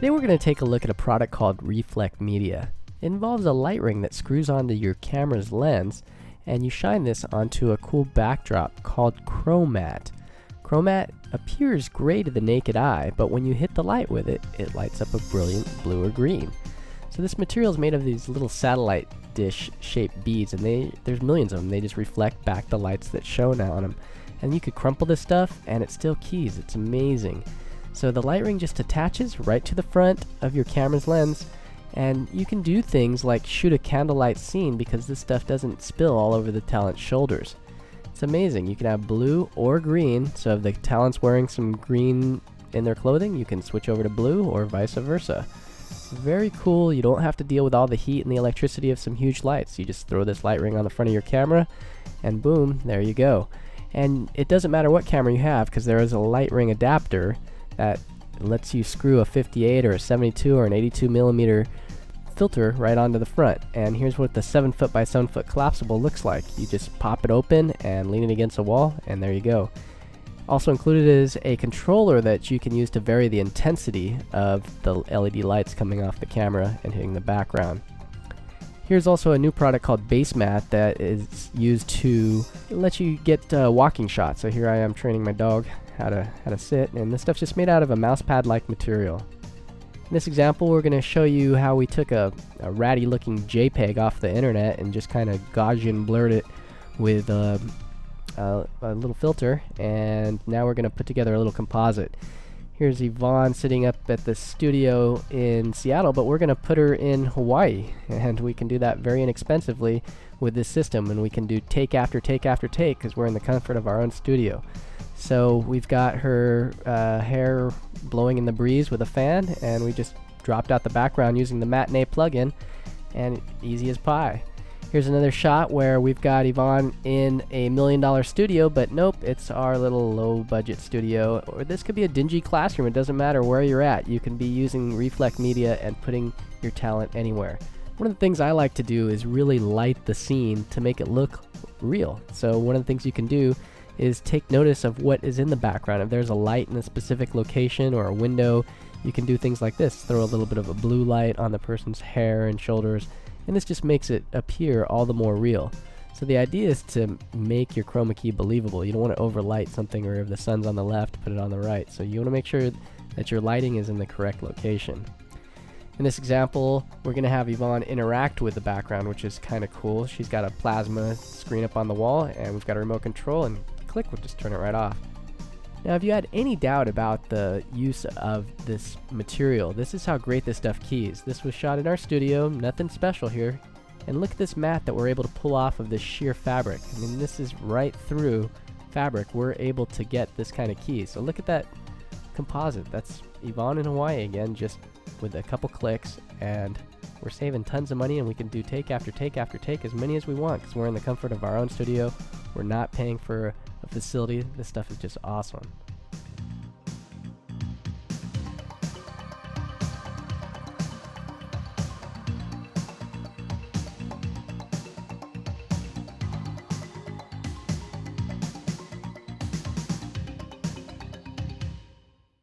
Today we're going to take a look at a product called Reflecmedia. It involves a light ring that screws onto your camera's lens, and you shine this onto a cool backdrop called chroma. Chroma appears gray to the naked eye, but when you hit the light with it, it lights up a brilliant blue or green. So this material is made of these little satellite dish shaped beads, and there's millions of them. They just reflect back the lights that shone on them. And you could crumple this stuff and it still keys. It's amazing. So the light ring just attaches right to the front of your camera's lens, and you can do things like shoot a candlelight scene because this stuff doesn't spill all over the talent's shoulders. It's amazing. You can have blue or green, so if the talent's wearing some green in their clothing, you can switch over to blue or vice versa. Very cool. You don't have to deal with all the heat and the electricity of some huge lights. You just throw this light ring on the front of your camera and boom, there you go. And it doesn't matter what camera you have, because there is a light ring adapter that lets you screw a 58 or a 72 or an 82 millimeter filter right onto the front. And here's what the 7 foot by 7 foot collapsible looks like. You just pop it open and lean it against a wall, and there you go. Also included is a controller that you can use to vary the intensity of the LED lights coming off the camera and hitting the background. Here's also a new product called Base Mat that is used to let you get walking shots. So here I am training my dog how to sit, and this stuff's just made out of a mouse pad like material. In this example, we're going to show you how we took a ratty looking JPEG off the internet and just kind of Gaussian blurred it with a little filter, and now we're going to put together a little composite. Here's Yvonne sitting up at the studio in Seattle, but we're going to put her in Hawaii, and we can do that very inexpensively with this system, and we can do take after take after take because we're in the comfort of our own studio. So we've got her hair blowing in the breeze with a fan, and we just dropped out the background using the Matinee plugin, and easy as pie. Here's another shot where we've got Yvonne in a $1 million studio, but nope, it's our little low-budget studio. Or this could be a dingy classroom. It doesn't matter where you're at. You can be using Reflecmedia and putting your talent anywhere. One of the things I like to do is really light the scene to make it look real. So one of the things you can do is take notice of what is in the background. If there's a light in a specific location or a window, you can do things like this. Throw a little bit of a blue light on the person's hair and shoulders, and this just makes it appear all the more real. So the idea is to make your chroma key believable. You don't want to overlight something, or if the sun's on the left, put it on the right. So you want to make sure that your lighting is in the correct location. In this example, we're going to have Yvonne interact with the background, which is kind of cool. She's got a plasma screen up on the wall, and we've got a remote control, and click, we'll just turn it right off. Now, if you had any doubt about the use of this material, this is how great this stuff keys. This was shot in our studio, nothing special here. And look at this mat that we're able to pull off of this sheer fabric. I mean, this is right through fabric. We're able to get this kind of key. So look at that composite. That's Yvonne in Hawaii again, just with a couple clicks, and we're saving tons of money, and we can do take after take after take, as many as we want, because we're in the comfort of our own studio. We're not paying for a facility. This stuff is just awesome.